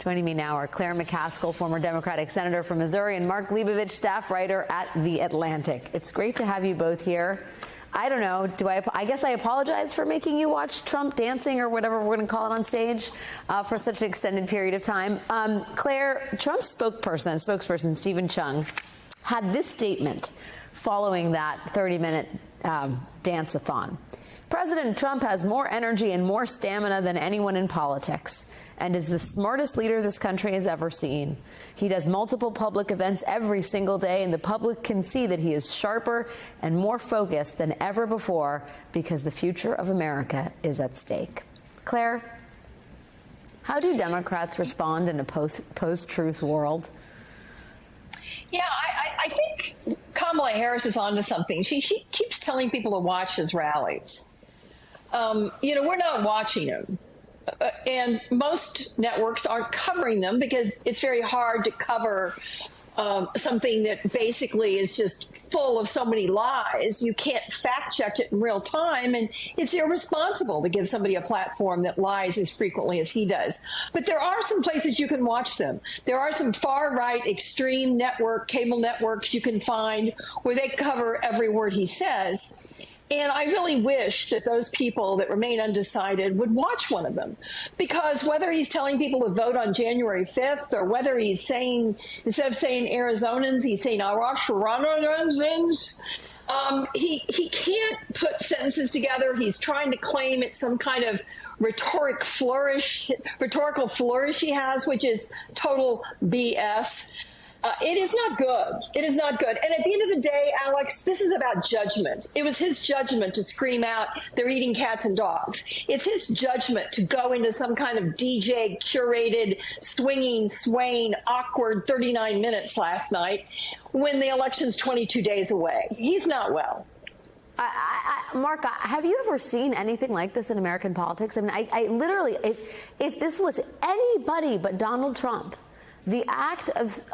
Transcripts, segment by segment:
Joining me now are Claire McCaskill, former Democratic Senator from Missouri, and Mark Leibovich, staff writer at The Atlantic. It's great to have you both here. I don't know, I guess I apologize for making you watch Trump dancing or whatever we're going to call it on stage for such an extended period of time. Claire, Trump's spokesperson Stephen Chung, had this statement following that 30-minute dance-a-thon. President Trump has more energy and more stamina than anyone in politics and is the smartest leader this country has ever seen. He does multiple public events every single day, and the public can see that he is sharper and more focused than ever before because the future of America is at stake. Claire, how do Democrats respond in a post-truth world? Yeah, I think Kamala Harris is onto something. She keeps telling people to watch his rallies. We're not watching them. And most networks aren't covering them because it's very hard to cover something that basically is just full of so many lies. You can't fact check it in real time, and it's irresponsible to give somebody a platform that lies as frequently as he does. But there are some places you can watch them. There are some far-right extreme cable networks you can find where they cover every word he says. And I really wish that those people that remain undecided would watch one of them, because whether he's telling people to vote on January 5th or whether he's saying, instead of saying Arizonans, he's saying Arizonans, he can't put sentences together. He's trying to claim it's some kind of rhetorical flourish he has, which is total BS. It is not good. It is not good. And at the end of the day, Alex, this is about judgment. It was his judgment to scream out, they're eating cats and dogs. It's his judgment to go into some kind of DJ curated, swaying, awkward 39 minutes last night when the election's 22 days away. He's not well. Mark, have you ever seen anything like this in American politics? I mean, I literally, if this was anybody but Donald Trump, the act of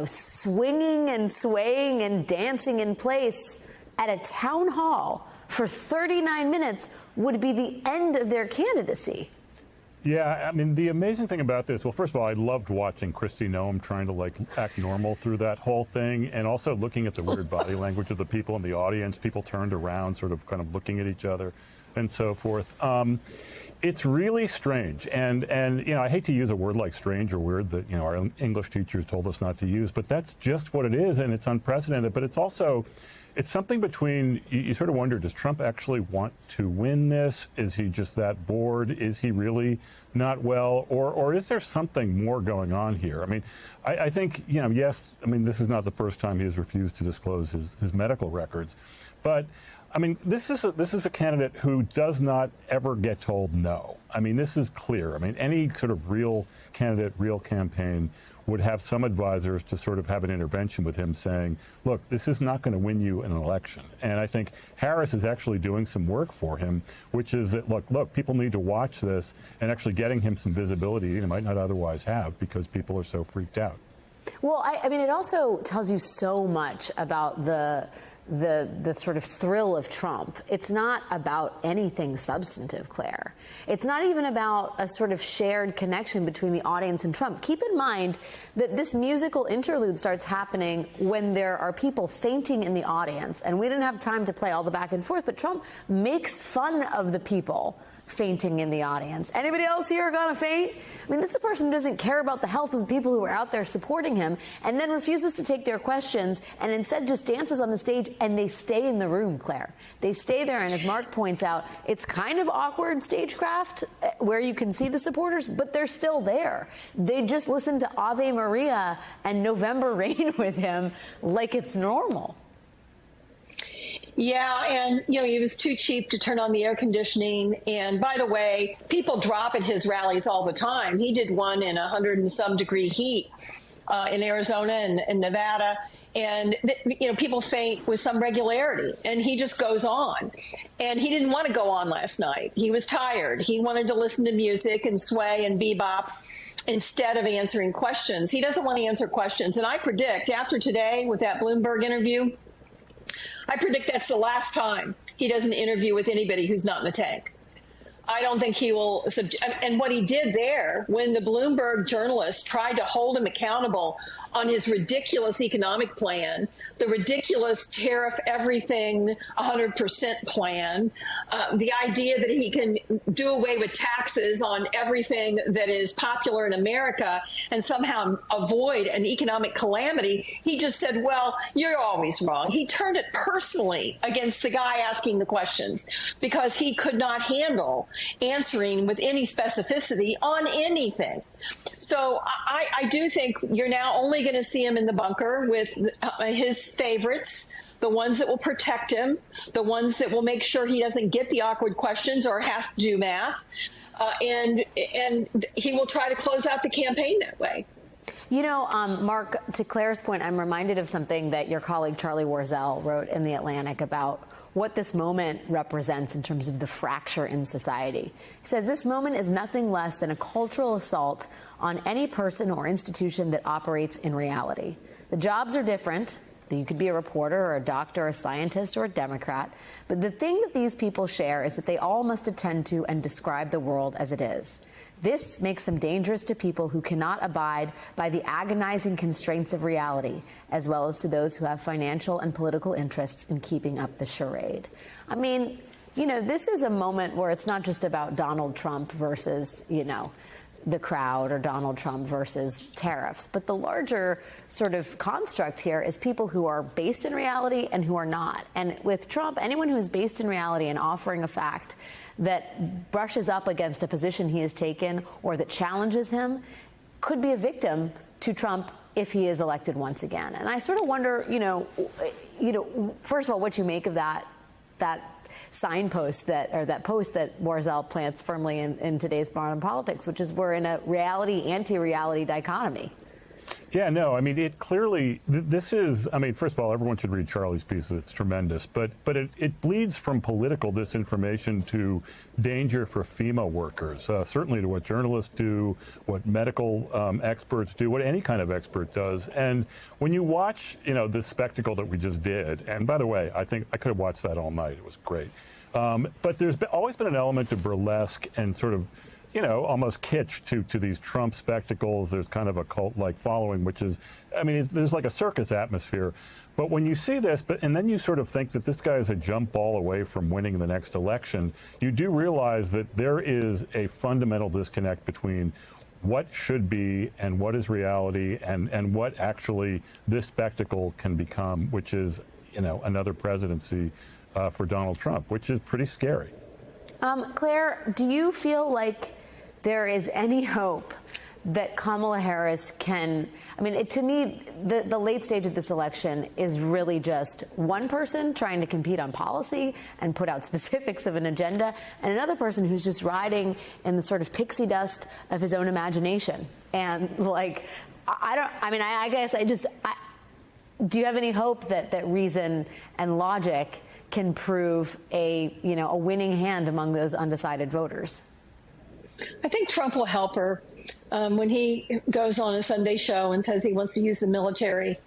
swinging and swaying and dancing in place at a town hall for 39 minutes would be the end of their candidacy. Yeah, I mean, the amazing thing about this, well, first of all, I loved watching Kristi Noem trying to, act normal through that whole thing, and also looking at the weird body language of the people in the audience. People turned around, sort of kind of looking at each other and so forth. It's really strange, and I hate to use a word like strange or weird that our English teachers told us not to use, but that's just what it is, and it's unprecedented. But it's also, it's something between, you sort of wonder, does Trump actually want to win this? Is he just that bored? Is he really not well? Or is there something more going on here? I mean, I think, yes, I mean, this is not the first time he has refused to disclose his medical records, but I mean, this is a candidate who does not ever get told no. I mean, this is clear. I mean, any sort of real candidate, real campaign would have some advisors to sort of have an intervention with him saying, look, this is not going to win you an election. And I think Harris is actually doing some work for him, which is that, look, people need to watch this, and actually getting him some visibility he might not otherwise have because people are so freaked out. Well, I mean, it also tells you so much about the sort of thrill of Trump. It's not about anything substantive, Claire. It's not even about a sort of shared connection between the audience and Trump. Keep in mind that this musical interlude starts happening when there are people fainting in the audience, and we didn't have time to play all the back and forth, but Trump makes fun of the people fainting in the audience. Anybody else here gonna faint? I mean, this is a person who doesn't care about the health of the people who are out there supporting him, and then refuses to take their questions, and instead just dances on the stage, and they stay in the room, Claire. They stay there, and as Mark points out, it's kind of awkward stagecraft where you can see the supporters, but they're still there. They just listen to Ave Maria and November Rain with him like it's normal. Yeah, and, he was too cheap to turn on the air conditioning. And by the way, people drop at his rallies all the time. He did one in 100 and some degree heat in Arizona and Nevada. And, people faint with some regularity, and he just goes on. And he didn't want to go on last night. He was tired. He wanted to listen to music and sway and bebop instead of answering questions. He doesn't want to answer questions. And I predict after today with that Bloomberg interview, I predict that's the last time he does an interview with anybody who's not in the tank. I don't think he will. And what he did there, when the Bloomberg journalist tried to hold him accountable on his ridiculous economic plan, the ridiculous tariff everything 100% plan, the idea that he can do away with taxes on everything that is popular in America and somehow avoid an economic calamity, he just said, well, you're always wrong. He turned it personally against the guy asking the questions because he could not handle answering with any specificity on anything. So I do think you're now only going to see him in the bunker with his favorites, the ones that will protect him, the ones that will make sure he doesn't get the awkward questions or has to do math. And he will try to close out the campaign that way. You know, Mark, to Claire's point, I'm reminded of something that your colleague Charlie Warzel wrote in The Atlantic about what this moment represents in terms of the fracture in society. He says this moment is nothing less than a cultural assault on any person or institution that operates in reality. The jobs are different. You could be a reporter or a doctor, a scientist, or a Democrat. But the thing that these people share is that they all must attend to and describe the world as it is. This makes them dangerous to people who cannot abide by the agonizing constraints of reality, as well as to those who have financial and political interests in keeping up the charade. I mean, you know, this is a moment where it's not just about Donald Trump versus, you know, the crowd or Donald Trump versus tariffs. But the larger sort of construct here is people who are based in reality and who are not. And with Trump, anyone who is based in reality and offering a fact that brushes up against a position he has taken or that challenges him could be a victim to Trump if he is elected once again. And I sort of wonder, you know, first of all, what you make of that signpost that post that Warzel plants firmly in today's modern politics, which is we're in a reality, anti-reality dichotomy. Yeah, no, I mean, it clearly, this is, I mean, first of all, everyone should read Charlie's piece. It's tremendous. But it bleeds from political disinformation to danger for FEMA workers, certainly to what journalists do, what medical experts do, what any kind of expert does. And when you watch, you know, this spectacle that we just did, and by the way, I think I could have watched that all night. It was great. But there's always been an element of burlesque and sort of, you know, almost kitsch to these Trump spectacles. There's kind of a cult-like following, which is, I mean, there's like a circus atmosphere. But when you see this, and then you sort of think that this guy is a jump ball away from winning the next election, you do realize that there is a fundamental disconnect between what should be and what is reality and what actually this spectacle can become, which is, you know, another presidency for Donald Trump, which is pretty scary. Claire, do you feel like there is any hope that Kamala Harris can, I mean, to me, the late stage of this election is really just one person trying to compete on policy and put out specifics of an agenda, and another person who's just riding in the sort of pixie dust of his own imagination. And like, I guess do you have any hope that reason and logic can prove a winning hand among those undecided voters? I think Trump will help her when he goes on a Sunday show and says he wants to use the military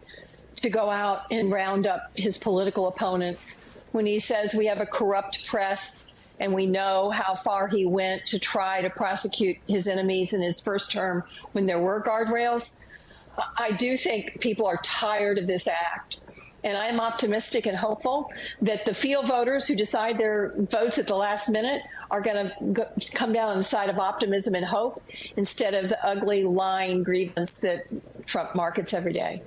to go out and round up his political opponents, when he says we have a corrupt press and we know how far he went to try to prosecute his enemies in his first term when there were guardrails. I do think people are tired of this act. And I'm optimistic and hopeful that the field voters who decide their votes at the last minute are going to come down on the side of optimism and hope instead of the ugly lying grievance that Trump markets every day.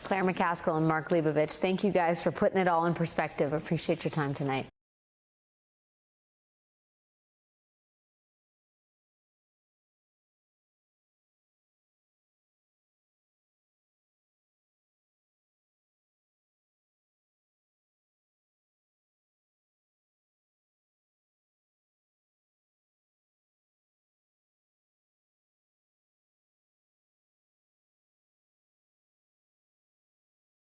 Claire McCaskill and Mark Leibovich, thank you guys for putting it all in perspective. Appreciate your time tonight.